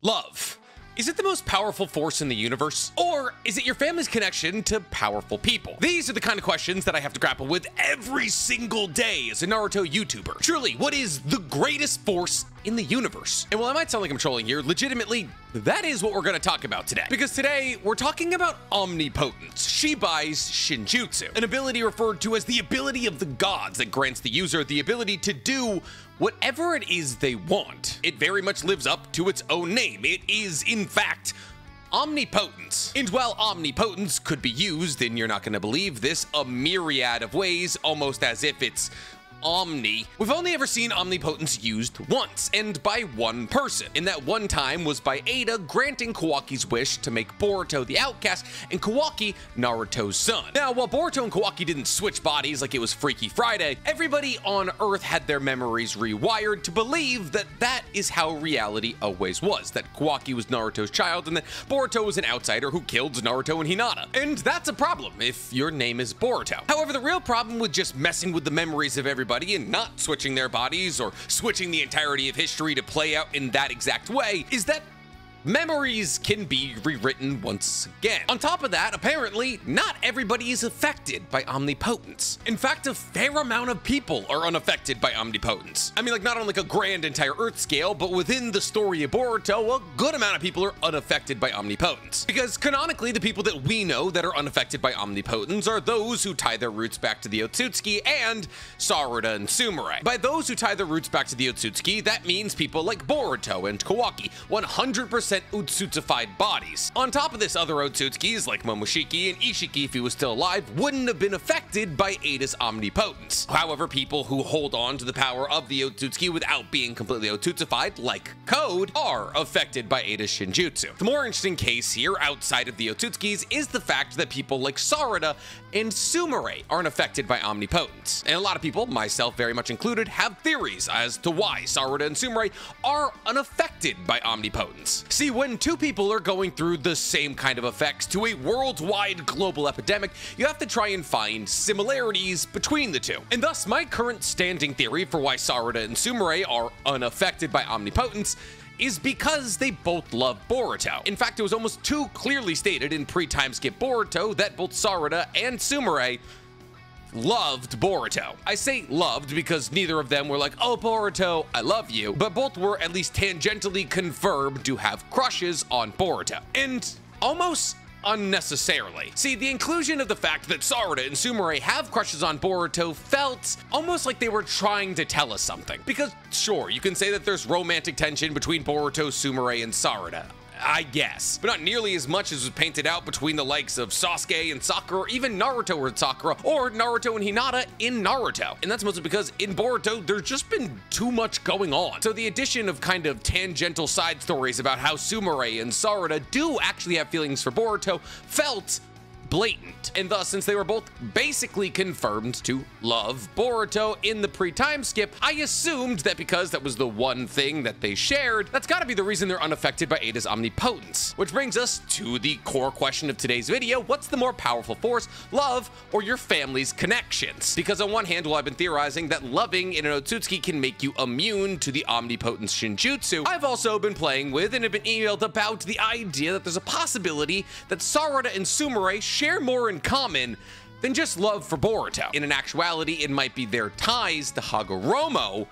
Love. Is it the most powerful force in the universe? Or is it your family's connection to powerful people? These are the kind of questions that I have to grapple with every single day as a Naruto YouTuber. Truly, what is the greatest force in the universe? And while I might sound like I'm trolling here, legitimately, that is what we're going to talk about today. Because today, we're talking about omnipotence, Shibai's Shinjutsu, an ability referred to as the ability of the gods that grants the user the ability to do whatever it is they want. It very much lives up to its own name. It is, in fact, omnipotence. And while omnipotence could be used, and you're not going to believe this, a myriad of ways, almost as if it's omni, we've only ever seen omnipotence used once, and by one person. And that one time was by Ada granting Kawaki's wish to make Boruto the outcast and Kawaki Naruto's son. Now, while Boruto and Kawaki didn't switch bodies like it was Freaky Friday, everybody on Earth had their memories rewired to believe that that is how reality always was, that Kawaki was Naruto's child and that Boruto was an outsider who killed Naruto and Hinata. And that's a problem if your name is Boruto. However, the real problem with just messing with the memories of everybody and not switching their bodies or switching the entirety of history to play out in that exact way is that memories can be rewritten once again. On top of that, apparently, not everybody is affected by omnipotence. In fact, a fair amount of people are unaffected by omnipotence. I mean, like, not on like a grand entire Earth scale, but within the story of Boruto, a good amount of people are unaffected by omnipotence. Because canonically, the people that we know that are unaffected by omnipotence are those who tie their roots back to the Otsutsuki and Sarada and Sumire. By those who tie their roots back to the Otsutsuki, that means people like Boruto and Kawaki, 100% Otsutsufied bodies. On top of this, other Otsutsukis like Momoshiki and Ishiki, if he was still alive, wouldn't have been affected by Ada's omnipotence. However, people who hold on to the power of the Otsutsuki without being completely Otsutsufied, like Code, are affected by Ada's Shinjutsu. The more interesting case here, outside of the Otsutsukis, is the fact that people like Sarada and Sumire aren't affected by omnipotence. And a lot of people, myself very much included, have theories as to why Sarada and Sumire are unaffected by omnipotence. See, when two people are going through the same kind of effects to a worldwide global epidemic, you have to try and find similarities between the two. And thus, my current standing theory for why Sarada and Sumire are unaffected by omnipotence is because they both love Boruto. In fact, it was almost too clearly stated in pre-time skip Boruto that both Sarada and Sumire loved Boruto. I say loved because neither of them were like, oh, Boruto, I love you, but both were at least tangentially confirmed to have crushes on Boruto. And almost unnecessarily. See, the inclusion of the fact that Sarada and Sumire have crushes on Boruto felt almost like they were trying to tell us something. Because sure, you can say that there's romantic tension between Boruto, Sumire, and Sarada, I guess, but not nearly as much as was painted out between the likes of Sasuke and Sakura, or even Naruto and Sakura, or Naruto and Hinata in Naruto. And that's mostly because in Boruto, there's just been too much going on. So the addition of kind of tangential side stories about how Sumire and Sarada do actually have feelings for Boruto felt blatant. And thus, since they were both basically confirmed to love Boruto in the pre-time skip, I assumed that because that was the one thing that they shared, that's gotta be the reason they're unaffected by Ada's omnipotence. Which brings us to the core question of today's video: what's the more powerful force, love or your family's connections? Because on one hand, while I've been theorizing that loving in an Otsutsuki can make you immune to the omnipotence Shinjutsu, I've also been playing with and have been emailed about the idea that there's a possibility that Sarada and Sumire share more in common than just love for Boruto. In actuality, it might be their ties to Hagoromo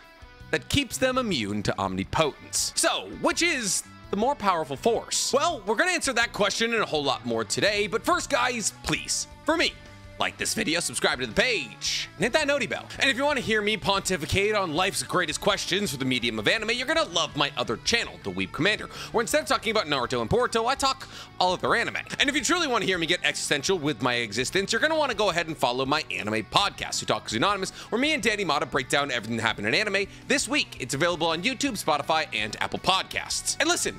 that keeps them immune to omnipotence. So, which is the more powerful force? Well, we're gonna answer that question and a whole lot more today, but first, guys, please, for me, like this video, subscribe to the page, and hit that noti bell. And if you want to hear me pontificate on life's greatest questions for the medium of anime, you're gonna love my other channel, The Weeb Commander, where instead of talking about Naruto and Boruto, I talk all other anime. And if you truly want to hear me get existential with my existence, you're gonna want to go ahead and follow my anime podcast, Who Talks Anonymous, where me and Danny Mata break down everything that happened in anime this week. It's available on YouTube, Spotify, and Apple Podcasts. And listen,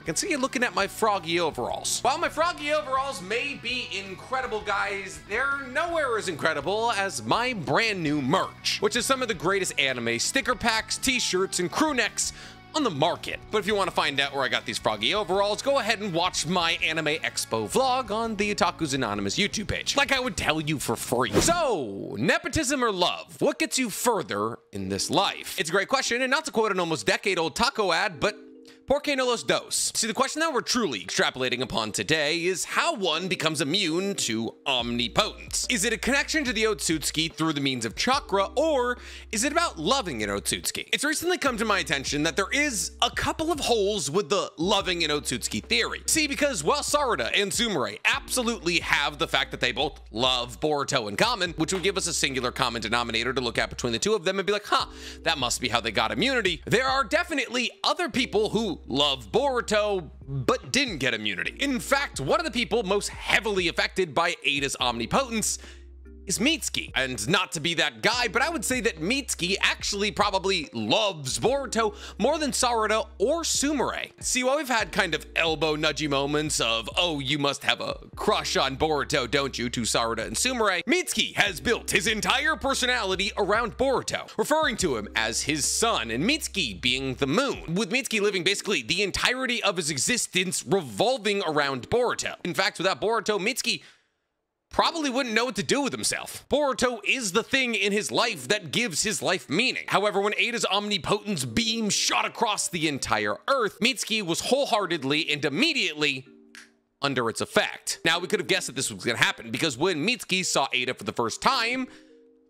I can see you looking at my froggy overalls. While my froggy overalls may be incredible, guys, they're nowhere as incredible as my brand new merch, which is some of the greatest anime sticker packs, t-shirts, and crew necks on the market. But if you want to find out where I got these froggy overalls, go ahead and watch my Anime Expo vlog on the Otaku's Anonymous YouTube page, like I would tell you for free. So, nepotism or love? What gets you further in this life? It's a great question, and not to quote an almost decade-old taco ad, but ¿Por qué no los dos? See, the question that we're truly extrapolating upon today is how one becomes immune to omnipotence. Is it a connection to the Otsutsuki through the means of chakra, or is it about loving an Otsutsuki? It's recently come to my attention that there is a couple of holes with the loving an Otsutsuki theory. See, because while Sarada and Sumire absolutely have the fact that they both love Boruto in common, which would give us a singular common denominator to look at between the two of them and be like, huh, that must be how they got immunity, there are definitely other people who love Boruto but didn't get immunity. In fact, one of the people most heavily affected by Ada's omnipotence is Mitsuki. And not to be that guy, but I would say that Mitsuki actually probably loves Boruto more than Sarada or Sumire. See, while we've had kind of elbow nudgy moments of, oh, you must have a crush on Boruto, don't you, to Sarada and Sumire, Mitsuki has built his entire personality around Boruto, referring to him as his son, and Mitsuki being the moon, with Mitsuki living basically the entirety of his existence revolving around Boruto. In fact, without Boruto, Mitsuki probably wouldn't know what to do with himself. Boruto is the thing in his life that gives his life meaning. However, when Ada's omnipotence beam shot across the entire Earth, Mitsuki was wholeheartedly and immediately under its effect. Now, we could have guessed that this was going to happen, because when Mitsuki saw Ada for the first time,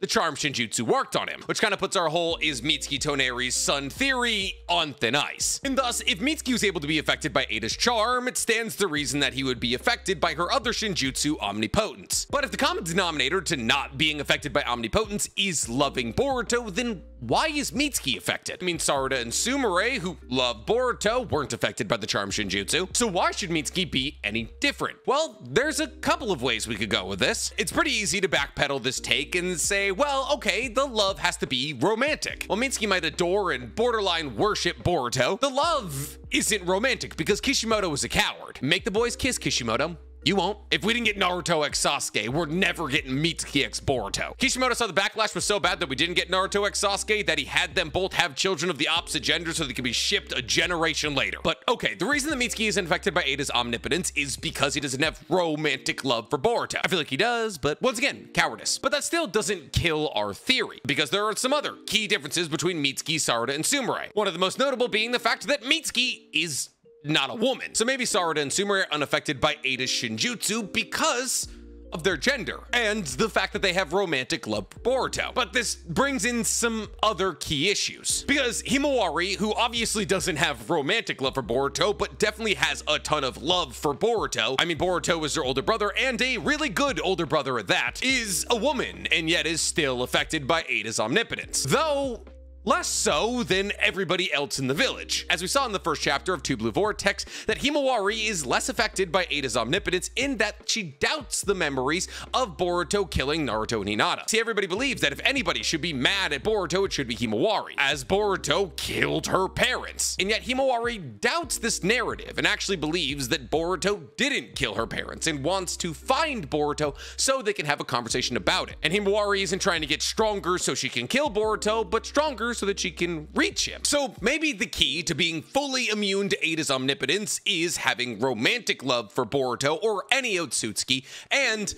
the charm Shinjutsu worked on him, which kind of puts our whole is Mitsuki Toneri's son theory on thin ice. And thus, if Mitsuki was able to be affected by Ada's charm, it stands to reason that he would be affected by her other Shinjutsu, omnipotence. But if the common denominator to not being affected by omnipotence is loving Boruto, then why is Mitsuki affected? I mean, Sarada and Sumire, who love Boruto, weren't affected by the charm Shinjutsu, so why should Mitsuki be any different? Well, there's a couple of ways we could go with this. It's pretty easy to backpedal this take and say, well, okay, the love has to be romantic. While Mitsuki might adore and borderline worship Boruto, the love isn't romantic because Kishimoto is a coward. Make the boys kiss, Kishimoto. You won't. If we didn't get Naruto x Sasuke, we're never getting Mitsuki x Boruto. Kishimoto saw the backlash was so bad that we didn't get Naruto x Sasuke that he had them both have children of the opposite gender so they could be shipped a generation later. But okay, the reason that Mitsuki isn't affected by Ada's omnipotence is because he doesn't have romantic love for Boruto. I feel like he does, but once again, cowardice. But that still doesn't kill our theory, because there are some other key differences between Mitsuki, Sarada, and Sumire. One of the most notable being the fact that Mitsuki is not a woman. So maybe Sarada and Sumire are unaffected by Ada's Shinjutsu because of their gender and the fact that they have romantic love for Boruto. But this brings in some other key issues, because Himawari, who obviously doesn't have romantic love for Boruto, but definitely has a ton of love for Boruto. I mean, Boruto is their older brother, and a really good older brother at that, is a woman, and yet is still affected by Ada's omnipotence. Though less so than everybody else in the village. As we saw in the first chapter of Two Blue Vortex, that Himawari is less affected by Ada's omnipotence in that she doubts the memories of Boruto killing Naruto and Hinata. See, everybody believes that if anybody should be mad at Boruto, it should be Himawari, as Boruto killed her parents. And yet Himawari doubts this narrative and actually believes that Boruto didn't kill her parents and wants to find Boruto so they can have a conversation about it. And Himawari isn't trying to get stronger so she can kill Boruto, but stronger so that she can reach him. So maybe the key to being fully immune to Ada's omnipotence is having romantic love for Boruto or any Otsutsuki and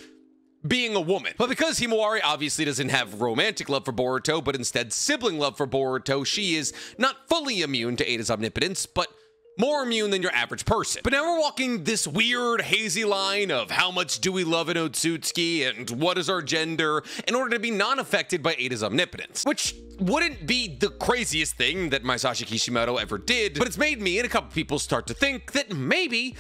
being a woman. But because Himawari obviously doesn't have romantic love for Boruto, but instead sibling love for Boruto, she is not fully immune to Ada's omnipotence, but more immune than your average person. But now we're walking this weird hazy line of how much do we love an Otsutsuki and what is our gender in order to be non-affected by Ada's omnipotence, which wouldn't be the craziest thing that Masashi Kishimoto ever did, but it's made me and a couple people start to think that maybe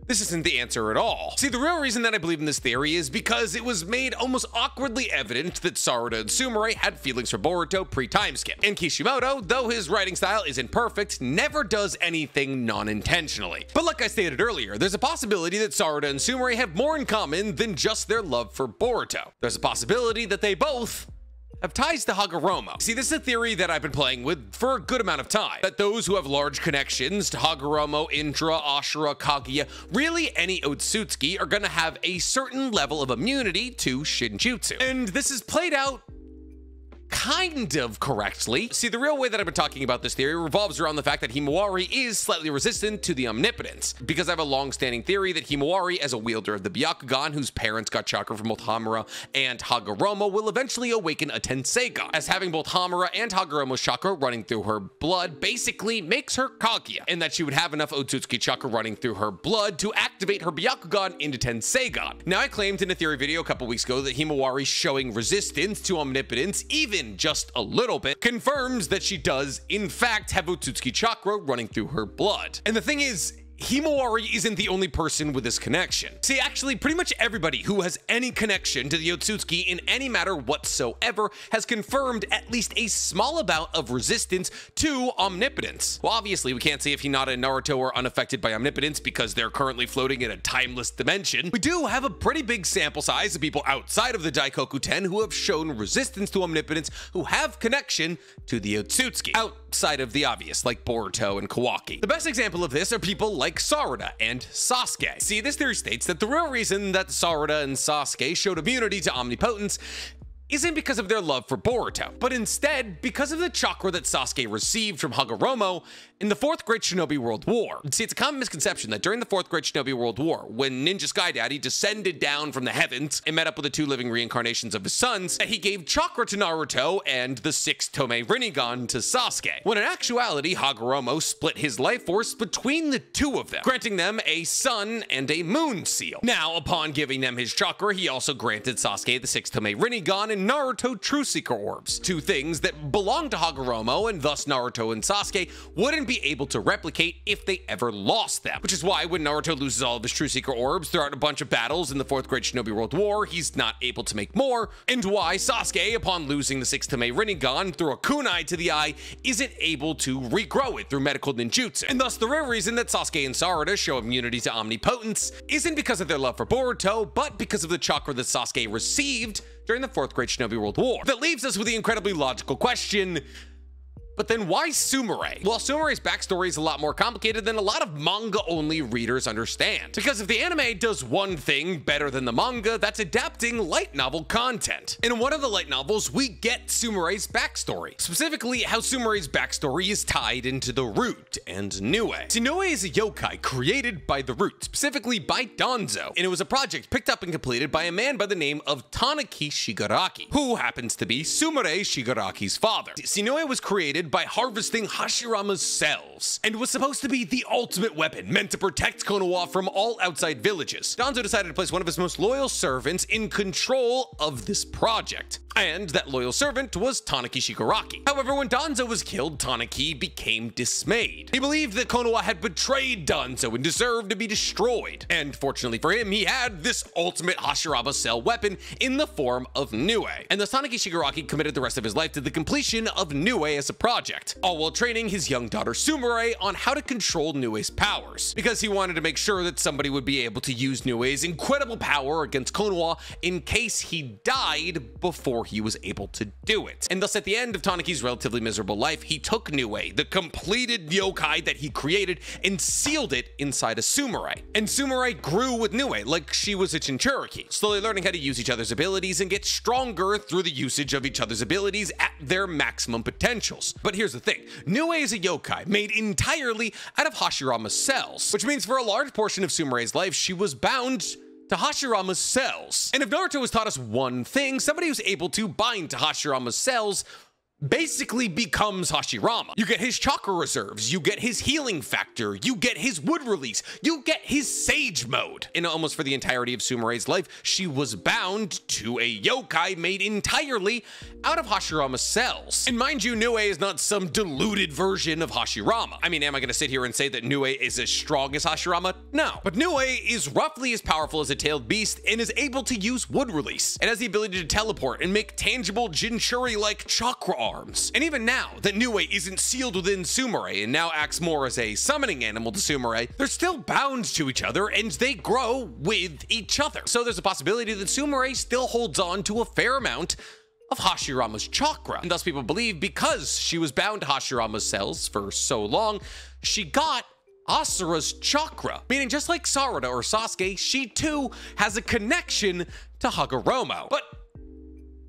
this isn't the answer at all. See, the real reason that I believe in this theory is because it was made almost awkwardly evident that Sarada and Sumire had feelings for Boruto pre-time skip. And Kishimoto, though his writing style isn't perfect, never does anything non-intentionally. But like I stated earlier, there's a possibility that Sarada and Sumire have more in common than just their love for Boruto. There's a possibility that they both have ties to Hagoromo. See, this is a theory that I've been playing with for a good amount of time, that those who have large connections to Hagoromo, Indra, Ashura, Kaguya, really any Otsutsuki are gonna have a certain level of immunity to Shinjutsu. And this is played out kind of correctly. See, the real way that I've been talking about this theory revolves around the fact that Himawari is slightly resistant to the omnipotence, because I have a long-standing theory that Himawari, as a wielder of the Byakugan, whose parents got chakra from both Hamura and Hagoromo, will eventually awaken a Tenseigan, as having both Hamura and Hagoromo's chakra running through her blood basically makes her Kaguya, and that she would have enough Otsutsuki chakra running through her blood to activate her Byakugan into Tenseigan. Now, I claimed in a theory video a couple weeks ago that Himawari showing resistance to omnipotence, even just a little bit, confirms that she does in fact have Otsutsuki chakra running through her blood. And the thing is, Himawari isn't the only person with this connection. See, actually, pretty much everybody who has any connection to the Otsutsuki in any matter whatsoever has confirmed at least a small amount of resistance to omnipotence. Well, obviously, we can't say if Hinata and Naruto are unaffected by omnipotence because they're currently floating in a timeless dimension. We do have a pretty big sample size of people outside of the Daikoku 10 who have shown resistance to omnipotence, who have connection to the Otsutsuki, outside of the obvious, like Boruto and Kawaki. The best example of this are people like Sarada and Sasuke. See, this theory states that the real reason that Sarada and Sasuke showed immunity to omnipotence isn't because of their love for Boruto, but instead because of the chakra that Sasuke received from Hagoromo in the 4th Great Shinobi World War. See, it's a common misconception that during the 4th Great Shinobi World War, when Ninja Sky Daddy descended down from the heavens and met up with the 2 living reincarnations of his sons, that he gave chakra to Naruto and the 6 Tomei Rinnegan to Sasuke, when in actuality, Hagoromo split his life force between the 2 of them, granting them a sun and a moon seal. Now, upon giving them his chakra, he also granted Sasuke the 6 Tomei Rinnegan and Naruto True Seeker Orbs, 2 things that belong to Hagoromo, and thus Naruto and Sasuke wouldn't be able to replicate if they ever lost them. Which is why when Naruto loses all of his True Seeker Orbs throughout a bunch of battles in the 4th Great Shinobi World War, he's not able to make more, and why Sasuke, upon losing the 6 Tomei Rinnegan through a kunai to the eye, isn't able to regrow it through medical ninjutsu. And thus the real reason that Sasuke and Sarada show immunity to omnipotence isn't because of their love for Boruto, but because of the chakra that Sasuke received during the 4th Great Shinobi World War. That leaves us with the incredibly logical question, but then why Sumire? Well, Sumire's backstory is a lot more complicated than a lot of manga-only readers understand. Because if the anime does one thing better than the manga, that's adapting light novel content. In one of the light novels, we get Sumire's backstory. Specifically, how Sumire's backstory is tied into the Root and Nue. See, Nue is a yokai created by the Root, specifically by Danzo, and it was a project picked up and completed by a man by the name of Tanaki Shigaraki, who happens to be Sumire Shigaraki's father. See, Nue was created by harvesting Hashirama's cells, and was supposed to be the ultimate weapon meant to protect Konoha from all outside villages. Danzo decided to place one of his most loyal servants in control of this project, and that loyal servant was Tanaki Shigaraki. However, when Danzo was killed, Tanaki became dismayed. He believed that Konoha had betrayed Danzo and deserved to be destroyed, and fortunately for him, he had this ultimate Hashirama cell weapon in the form of Nue, and thus Tanaki Shigaraki committed the rest of his life to the completion of Nue as a project, all while training his young daughter Sumire on how to control Nue's powers, because he wanted to make sure that somebody would be able to use Nue's incredible power against Konoha in case he died before he was able to do it. And thus at the end of Tanaki's relatively miserable life, he took Nue, the completed yokai that he created, and sealed it inside a Sumire. And Sumire grew with Nue like she was a Jinchuriki, slowly learning how to use each other's abilities and get stronger through the usage of each other's abilities at their maximum potentials. But here's the thing, Nue is a yokai made entirely out of Hashirama's cells, which means for a large portion of Sumire's life, she was bound to Hashirama's cells. And if Naruto has taught us one thing, somebody who's able to bind to Hashirama's cells basically becomes Hashirama. You get his chakra reserves, you get his healing factor, you get his wood release, you get his sage mode. And almost for the entirety of Sumire's life, she was bound to a yokai made entirely out of Hashirama's cells. And mind you, Nue is not some diluted version of Hashirama. I mean, am I gonna sit here and say that Nue is as strong as Hashirama? No. But Nue is roughly as powerful as a tailed beast and is able to use wood release. It has the ability to teleport and make tangible Jinchuri-like chakra arms. And even now that Nue isn't sealed within Sumire and now acts more as a summoning animal to Sumire, they're still bound to each other and they grow with each other. So there's a possibility that Sumire still holds on to a fair amount of Hashirama's chakra. And thus people believe because she was bound to Hashirama's cells for so long, she got Asura's chakra. Meaning just like Sarada or Sasuke, she too has a connection to Hagoromo. But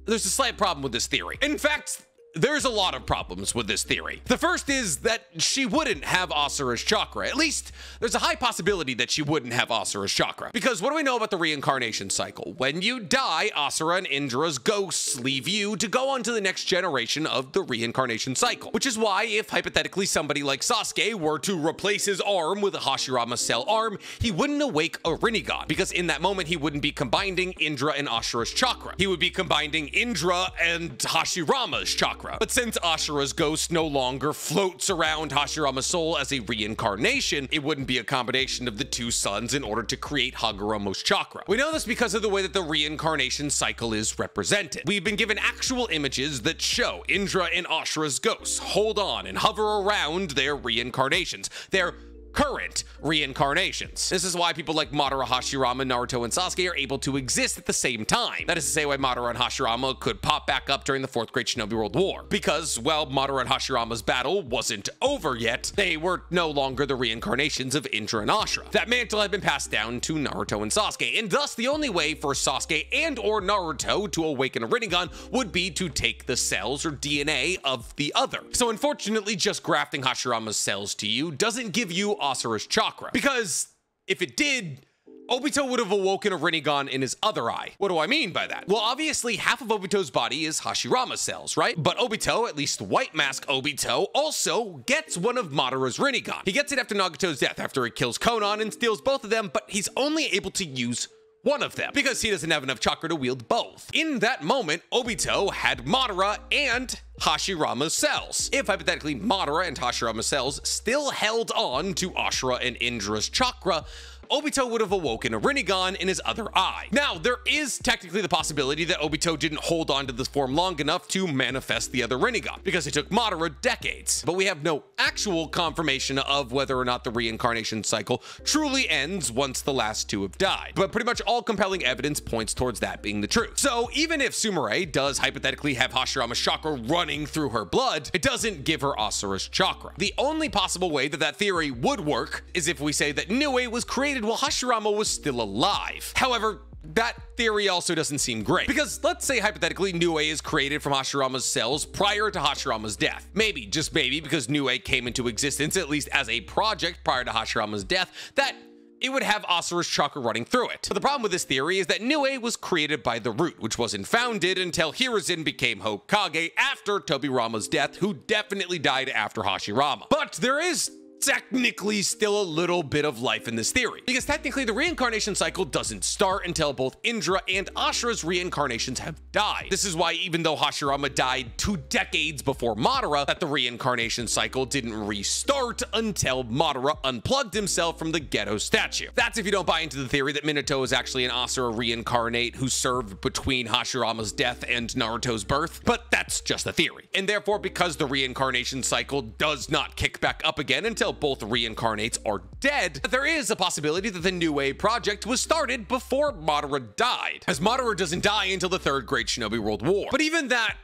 there's a slight problem with this theory. In fact, there's a lot of problems with this theory. The first is that she wouldn't have Asura's chakra. At least, there's a high possibility that she wouldn't have Asura's chakra. Because what do we know about the reincarnation cycle? When you die, Asura and Indra's ghosts leave you to go on to the next generation of the reincarnation cycle. Which is why, if hypothetically somebody like Sasuke were to replace his arm with a Hashirama cell arm, he wouldn't awake a Rinnegan. Because in that moment, he wouldn't be combining Indra and Asura's chakra. He would be combining Indra and Hashirama's chakra. But since Ashura's ghost no longer floats around Hashirama's soul as a reincarnation, it wouldn't be a combination of the two suns in order to create Hagoromo's chakra. We know this because of the way that the reincarnation cycle is represented. We've been given actual images that show Indra and Ashura's ghosts hold on and hover around their reincarnations, their current reincarnations. This is why people like Madara, Hashirama, Naruto, and Sasuke are able to exist at the same time. That is to say why Madara and Hashirama could pop back up during the Fourth Great Shinobi World War. Because, well, Madara and Hashirama's battle wasn't over yet, they were no longer the reincarnations of Indra and Ashura. That mantle had been passed down to Naruto and Sasuke, and thus the only way for Sasuke and or Naruto to awaken a Rinnegan would be to take the cells or DNA of the other. So unfortunately, just grafting Hashirama's cells to you doesn't give you Asura's chakra, because if it did, Obito would have awoken a Rinnegan in his other eye. What do I mean by that? Well, obviously, half of Obito's body is Hashirama cells, right? But Obito, at least White Mask Obito, also gets one of Madara's Rinnegan. He gets it after Nagato's death, after he kills Konan and steals both of them, but he's only able to use one of them, because he doesn't have enough chakra to wield both. In that moment, Obito had Madara and Hashirama's cells. If hypothetically Madara and Hashirama's cells still held on to Ashura and Indra's chakra, Obito would have awoken a Rinnegan in his other eye. Now, there is technically the possibility that Obito didn't hold on to this form long enough to manifest the other Rinnegan, because it took Madara decades. But we have no actual confirmation of whether or not the reincarnation cycle truly ends once the last two have died. But pretty much all compelling evidence points towards that being the truth. So even if Sumire does hypothetically have Hashirama's chakra running through her blood, it doesn't give her Asura's chakra. The only possible way that that theory would work is if we say that Nue was created while Hashirama was still alive. However, that theory also doesn't seem great, because let's say hypothetically Nue is created from Hashirama's cells prior to Hashirama's death. Maybe, just maybe, because Nue came into existence at least as a project prior to Hashirama's death, that it would have Asura's chakra running through it. But the problem with this theory is that Nue was created by the Root, which wasn't founded until Hiruzen became Hokage after Tobirama's death, who definitely died after Hashirama. But there is technically still a little bit of life in this theory, because technically the reincarnation cycle doesn't start until both Indra and Ashura's reincarnations have died. This is why even though Hashirama died 2 decades before Madara, that the reincarnation cycle didn't restart until Madara unplugged himself from the Geto statue. That's if you don't buy into the theory that Minato is actually an Asura reincarnate who served between Hashirama's death and Naruto's birth, but that's just a theory. And therefore, because the reincarnation cycle does not kick back up again until both reincarnates are dead, there is a possibility that the Nue project was started before Madara died, as Madara doesn't die until the Third Great Shinobi World War. But even that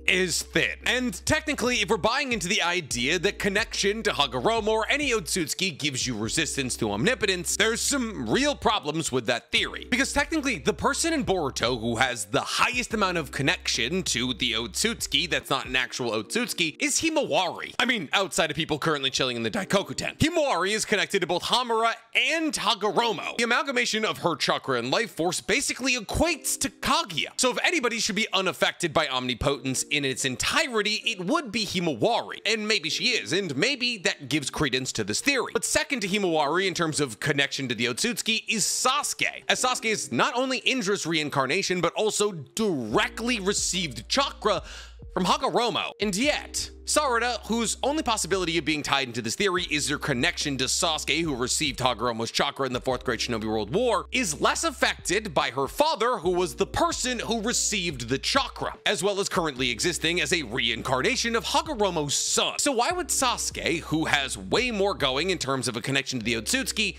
is thin. And technically, if we're buying into the idea that connection to Hagoromo or any Otsutsuki gives you resistance to omnipotence, there's some real problems with that theory. Because technically, the person in Boruto who has the highest amount of connection to the Otsutsuki that's not an actual Otsutsuki is Himawari. I mean, outside of people currently chilling in the Daikokuten. Himawari is connected to both Hamura and Hagoromo. The amalgamation of her chakra and life force basically equates to Kaguya. So if anybody should be unaffected by omnipotence in its entirety, it would be Himawari. And maybe she is, and maybe that gives credence to this theory. But second to Himawari in terms of connection to the Otsutsuki is Sasuke, as Sasuke is not only Indra's reincarnation, but also directly received chakra from Hagoromo. And yet, Sarada, whose only possibility of being tied into this theory is their connection to Sasuke, who received Hagoromo's chakra in the Fourth Great Shinobi World War, is less affected by her father, who was the person who received the chakra, as well as currently existing as a reincarnation of Hagoromo's son. So why would Sasuke, who has way more going in terms of a connection to the Otsutsuki,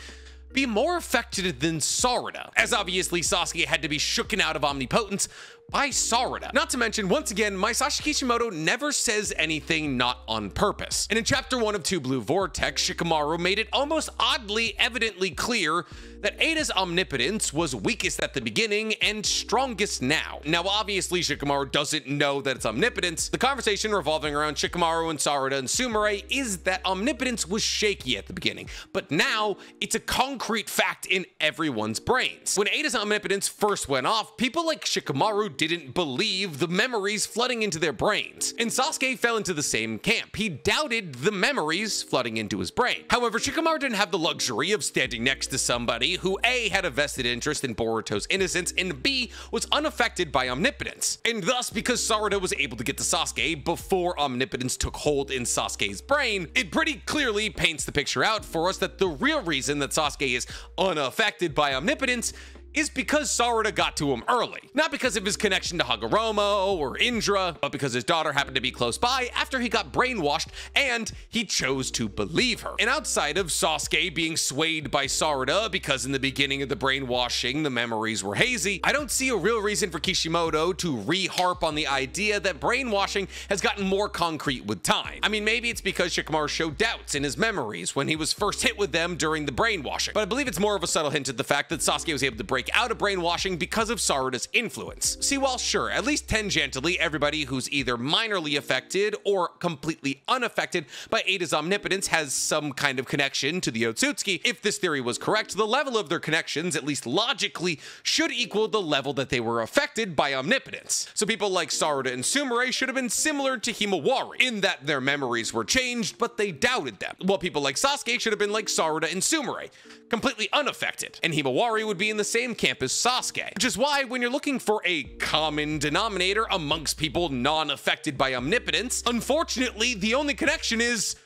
be more affected than Sarada? As obviously Sasuke had to be shooken out of omnipotence, by Sarada. Not to mention, once again, Masashi Kishimoto never says anything not on purpose. And in chapter 1 of Two Blue Vortex, Shikamaru made it almost oddly evidently clear that Ada's omnipotence was weakest at the beginning and strongest now. Now, obviously, Shikamaru doesn't know that it's omnipotence. The conversation revolving around Shikamaru and Sarada and Sumire is that omnipotence was shaky at the beginning, but now it's a concrete fact in everyone's brains. When Ada's omnipotence first went off, people like Shikamaru didn't believe the memories flooding into their brains. And Sasuke fell into the same camp. He doubted the memories flooding into his brain. However, Shikamaru didn't have the luxury of standing next to somebody who A, had a vested interest in Boruto's innocence, and B, was unaffected by omnipotence. And thus, because Sarada was able to get to Sasuke before omnipotence took hold in Sasuke's brain, it pretty clearly paints the picture out for us that the real reason that Sasuke is unaffected by omnipotence is because Sarada got to him early. Not because of his connection to Hagoromo or Indra, but because his daughter happened to be close by after he got brainwashed and he chose to believe her. And outside of Sasuke being swayed by Sarada because in the beginning of the brainwashing, the memories were hazy, I don't see a real reason for Kishimoto to re-harp on the idea that brainwashing has gotten more concrete with time. I mean, maybe it's because Shikamaru showed doubts in his memories when he was first hit with them during the brainwashing, but I believe it's more of a subtle hint at the fact that Sasuke was able to break out of brainwashing because of Sarada's influence. See, while sure, at least tangentially, everybody who's either minorly affected or completely unaffected by Ada's omnipotence has some kind of connection to the Otsutsuki, if this theory was correct, the level of their connections, at least logically, should equal the level that they were affected by omnipotence. So people like Sarada and Sumire should have been similar to Himawari, in that their memories were changed, but they doubted them. While people like Sasuke should have been like Sarada and Sumire, completely unaffected, and Himawari would be in the same camp as Sasuke. Which is why when you're looking for a common denominator amongst people non-affected by omnipotence, unfortunately, the only connection is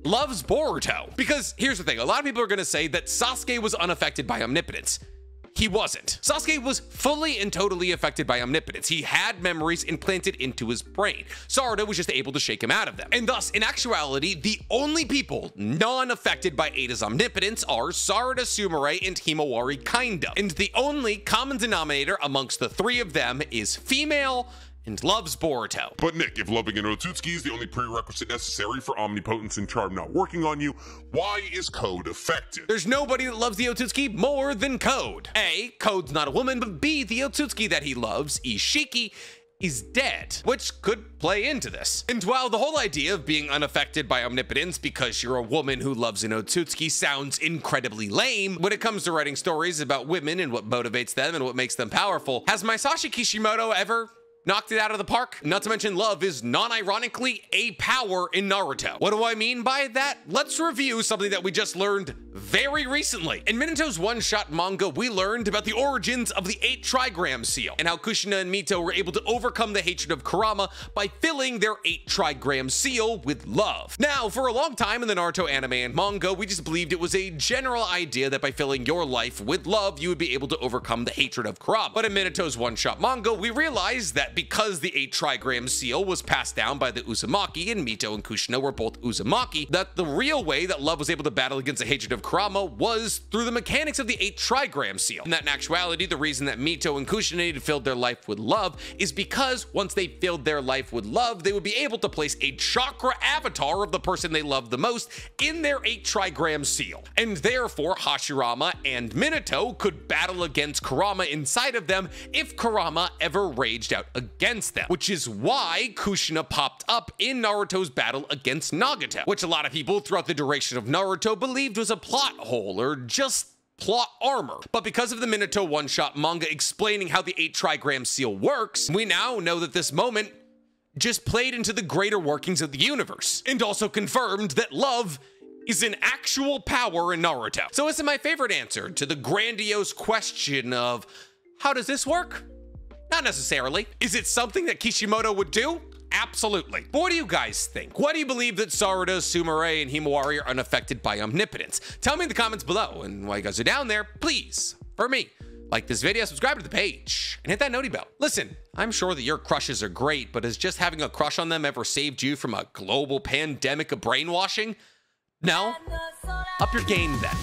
loves Boruto. Because here's the thing, a lot of people are gonna say that Sasuke was unaffected by omnipotence. He wasn't. Sasuke was fully and totally affected by omnipotence. He had memories implanted into his brain. Sarada was just able to shake him out of them. And thus, in actuality, the only people non-affected by Ada's omnipotence are Sarada, Sumire, and Himawari, kind of. And the only common denominator amongst the three of them is female and loves Boruto. But Nick, if loving an Otsutsuki is the only prerequisite necessary for omnipotence and charm not working on you, why is Code affected? There's nobody that loves the Otsutsuki more than Code. A, Code's not a woman, but B, the Otsutsuki that he loves, Ishiki, is dead, which could play into this. And while the whole idea of being unaffected by omnipotence because you're a woman who loves an Otsutsuki sounds incredibly lame, when it comes to writing stories about women and what motivates them and what makes them powerful, has Masashi Kishimoto ever knocked it out of the park? Not to mention, love is non-ironically a power in Naruto. What do I mean by that? Let's review something that we just learned very recently. In Minato's one-shot manga, we learned about the origins of the 8 trigram seal and how Kushina and Mito were able to overcome the hatred of Kurama by filling their 8 trigram seal with love. Now, for a long time in the Naruto anime and manga, we just believed it was a general idea that by filling your life with love, you would be able to overcome the hatred of Kurama. But in Minato's one-shot manga, we realized that because the 8 trigram seal was passed down by the Uzumaki, and Mito and Kushina were both Uzumaki, that the real way that love was able to battle against the hatred of Kurama was through the mechanics of the 8 trigram seal. And that in actuality, the reason that Mito and Kushina filled their life with love is because once they filled their life with love, they would be able to place a chakra avatar of the person they loved the most in their 8 trigram seal. And therefore, Hashirama and Minato could battle against Kurama inside of them if Kurama ever raged out against them, which is why Kushina popped up in Naruto's battle against Nagato, which a lot of people throughout the duration of Naruto believed was a plot hole or just plot armor. But because of the Minato one-shot manga explaining how the 8 trigram seal works, we now know that this moment just played into the greater workings of the universe, and also confirmed that love is an actual power in Naruto. So this is my favorite answer to the grandiose question of, how does this work? Not necessarily. Is it something that Kishimoto would do? Absolutely. But what do you guys think? Why do you believe that Sarada, Sumire, and Himawari are unaffected by omnipotence? Tell me in the comments below, and while you guys are down there, please, for me, like this video, subscribe to the page, and hit that noti bell. Listen, I'm sure that your crushes are great, but has just having a crush on them ever saved you from a global pandemic of brainwashing? No? Up your game then.